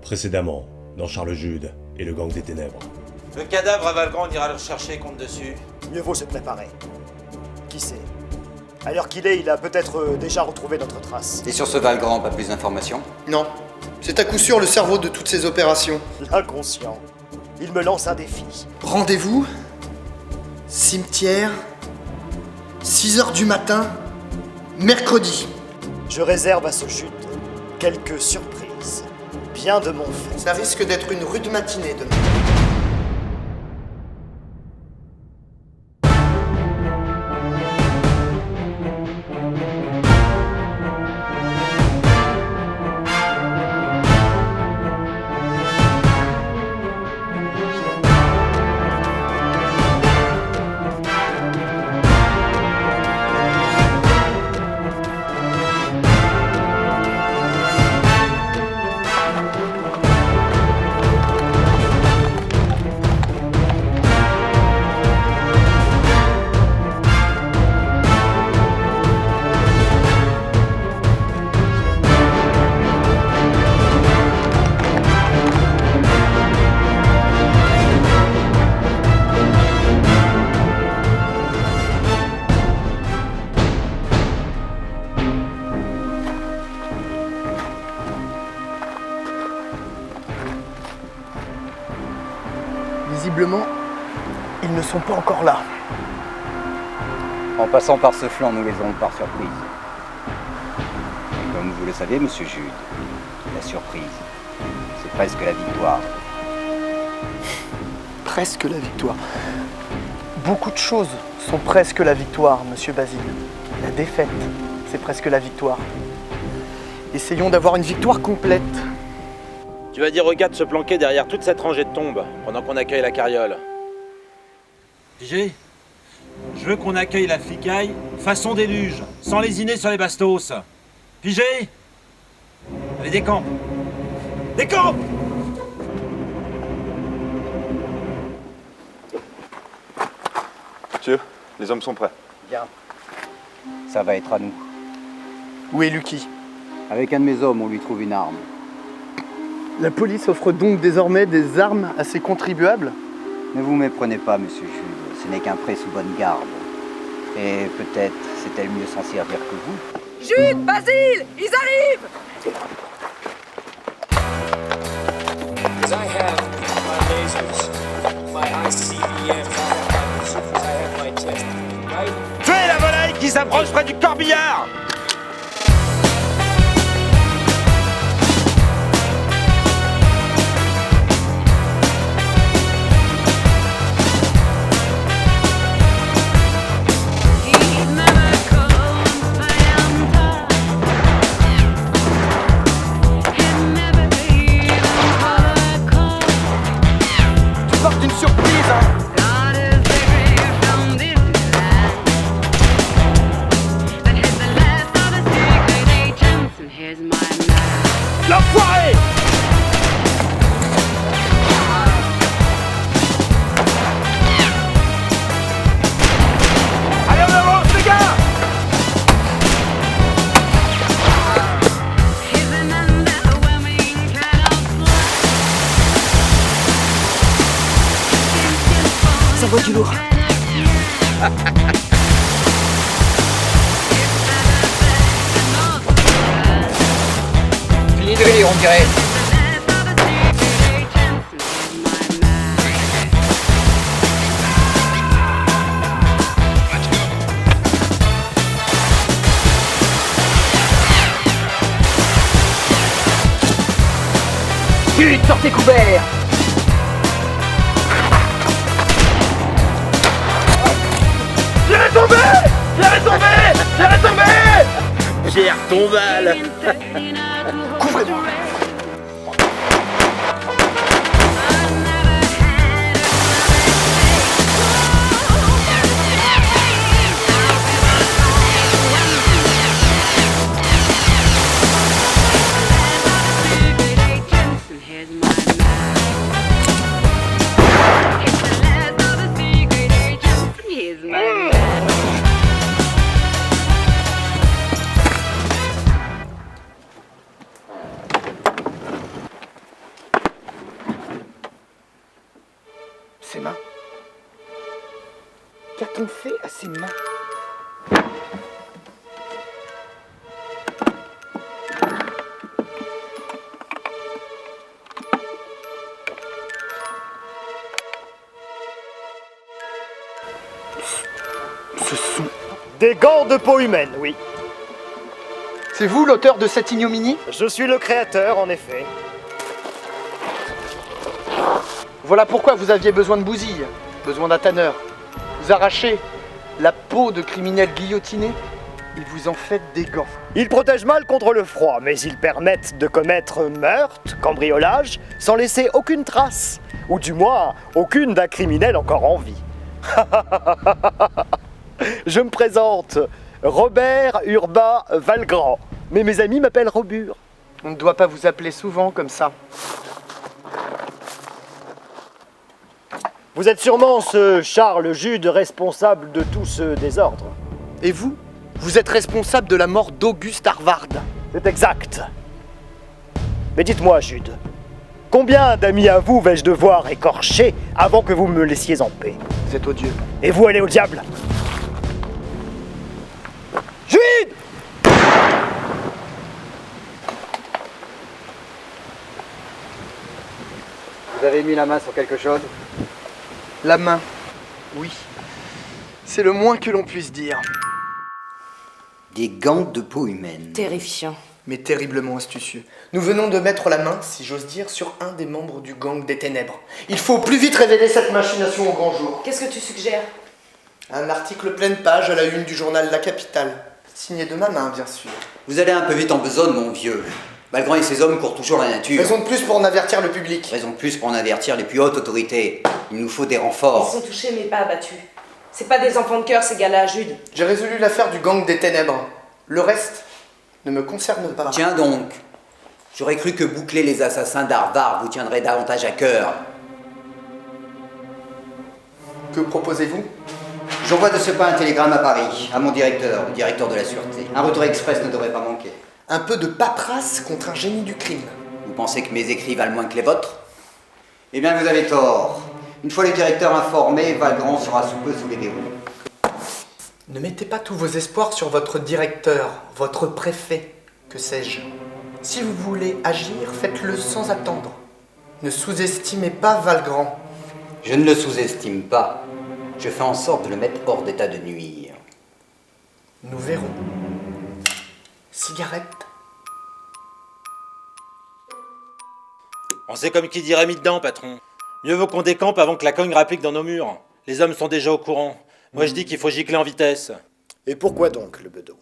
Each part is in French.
Précédemment, dans Charles Jude et le gang des ténèbres. Le cadavre à Valgrand, on ira le rechercher, compte dessus. Mieux vaut se préparer. Qui sait? À l'heure qu'il est, il a peut-être déjà retrouvé notre trace. Et sur ce Valgrand, pas plus d'informations? Non. C'est à coup sûr le cerveau de toutes ces opérations. L'inconscient. Il me lance un défi. Rendez-vous, cimetière, 6h du matin, mercredi. Je réserve à ce chute quelques surprises. Bien de mon fait. Ça risque d'être une rude matinée demain. Visiblement, ils ne sont pas encore là. En passant par ce flanc, nous les avons par surprise. Et comme vous le savez, monsieur Jude, la surprise, c'est presque la victoire. Presque la victoire. Beaucoup de choses sont presque la victoire, monsieur Basile. La défaite, c'est presque la victoire. Essayons d'avoir une victoire complète. Tu vas dire aux gars de se planquer derrière toute cette rangée de tombes, pendant qu'on accueille la carriole. Pigé, je veux qu'on accueille la flicaille façon déluge, sans lésiner sur les bastos. Pigé? Allez, décampe! Décampe! Monsieur, les hommes sont prêts. Bien. Ça va être à nous. Où est Lucky? Avec un de mes hommes, on lui trouve une arme. La police offre donc désormais des armes à ses contribuables? Ne vous méprenez pas, monsieur Jude, ce n'est qu'un prêt sous bonne garde. Et peut-être c'est-elle mieux s'en servir que vous. Jude, Basile, ils arrivent! Because I have my lasers, my ICBM, I have my test, right? Tuez la volaille qui s'approche près du corbillard! Une surprise, hein. L'enfoiré! Allez, on avance, les gars! Ça voit du lourd. Fini de rire, on dirait. Chut, sortez couverts. J'ai retombé! J'ai retombé! Couvrez-moi. qu'a-t-on fait à ses mains? Ce sont... Des gants de peau humaine, oui. C'est vous l'auteur de cette ignominie? Je suis le créateur, en effet. Voilà pourquoi vous aviez besoin de bousille, besoin d'un tanneur. Vous arrachez la peau de criminels guillotinés et vous en faites des gants. Ils protègent mal contre le froid, mais ils permettent de commettre meurtre, cambriolage, sans laisser aucune trace. Ou du moins, aucune d'un criminel encore en vie. Je me présente, Robert Urbain Valgrand. Mais mes amis m'appellent Robur. On ne doit pas vous appeler souvent comme ça. Vous êtes sûrement ce Charles Jude responsable de tout ce désordre. Et vous? Vous êtes responsable de la mort d'Auguste Harvard. C'est exact. Mais dites-moi, Jude, combien d'amis à vous vais-je devoir écorcher avant que vous me laissiez en paix? Vous êtes odieux. Et vous allez au diable? Jude! Vous avez mis la main sur quelque chose? La main, oui. C'est le moins que l'on puisse dire. Des gants de peau humaine. Terrifiant. Mais terriblement astucieux. Nous venons de mettre la main, si j'ose dire, sur un des membres du gang des ténèbres. Il faut au plus vite révéler cette machination au grand jour. Qu'est-ce que tu suggères? Un article pleine page à la une du journal La Capitale. Signé de ma main, bien sûr. Vous allez un peu vite en besogne, mon vieux. Valgrand et ses hommes courent toujours la nature. Raison de plus pour en avertir le public. Raison de plus pour en avertir les plus hautes autorités. Il nous faut des Ils renforts. sont touchés mais pas abattus. C'est pas des enfants de cœur ces gars-là, Jude. J'ai résolu l'affaire du gang des ténèbres. Le reste ne me concerne pas. Tiens donc, j'aurais cru que boucler les assassins d'Harvard vous tiendrait davantage à cœur. Que proposez-vous? J'envoie de ce pas un télégramme à Paris, à mon directeur, le directeur de la sûreté. Un retour express ne devrait pas manquer. Un peu de paperasse contre un génie du crime. Vous pensez que mes écrits valent moins que les vôtres? Eh bien, vous avez tort. Une fois le directeur informé, Valgrand sera sous peu sous les verrous. Ne mettez pas tous vos espoirs sur votre directeur, votre préfet, que sais-je. Si vous voulez agir, faites-le sans attendre. Ne sous-estimez pas Valgrand. Je ne le sous-estime pas. Je fais en sorte de le mettre hors d'état de nuire. Nous verrons. Cigarette. On sait comme qui dirait mis dedans, patron. Mieux vaut qu'on décampe avant que la cogne rapplique dans nos murs. Les hommes sont déjà au courant. Moi je dis qu'il faut gicler en vitesse. Et pourquoi donc, le bedeau?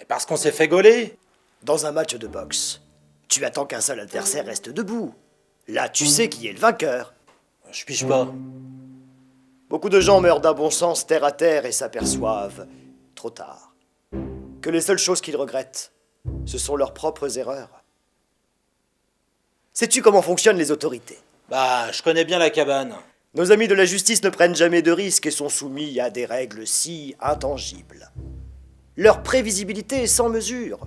Parce qu'on s'est fait gauler. Dans un match de boxe, tu attends qu'un seul adversaire reste debout. Là, tu sais qui est le vainqueur. Je piche pas. Beaucoup de gens meurent d'un bon sens terre à terre et s'aperçoivent, trop tard, que les seules choses qu'ils regrettent, ce sont leurs propres erreurs. Sais-tu comment fonctionnent les autorités? Bah, je connais bien la cabane. Nos amis de la justice ne prennent jamais de risques et sont soumis à des règles si intangibles. Leur prévisibilité est sans mesure,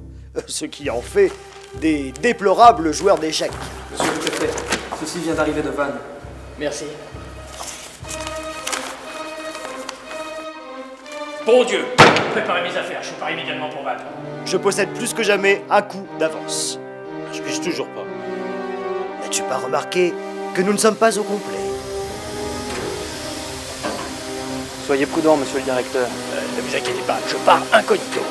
ce qui en fait des déplorables joueurs d'échecs. Monsieur le préfet, ceci vient d'arriver de Vannes. Merci. Bon Dieu, préparez mes affaires, je pars immédiatement pour Vannes. Je possède plus que jamais un coup d'avance. Je piche toujours pas. N'as-tu pas remarqué que nous ne sommes pas au complet? Soyez prudent, monsieur le directeur. Ne vous inquiétez pas, je pars incognito.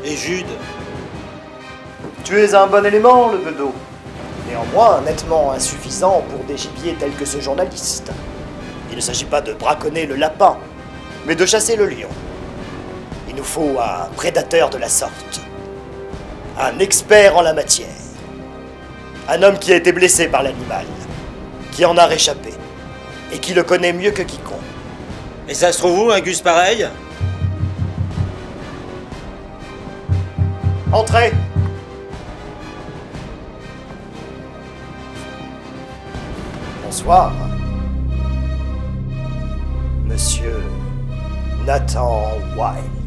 Et Jude? Tu es un bon élément, le bedeau. Néanmoins, nettement insuffisant pour des gibiers tels que ce journaliste. Il ne s'agit pas de braconner le lapin, mais de chasser le lion. Il nous faut un prédateur de la sorte. Un expert en la matière. Un homme qui a été blessé par l'animal, qui en a réchappé, et qui le connaît mieux que quiconque. Et ça se trouve où, un gus pareil? Entrez. Bonsoir. Monsieur Nathan Wilde.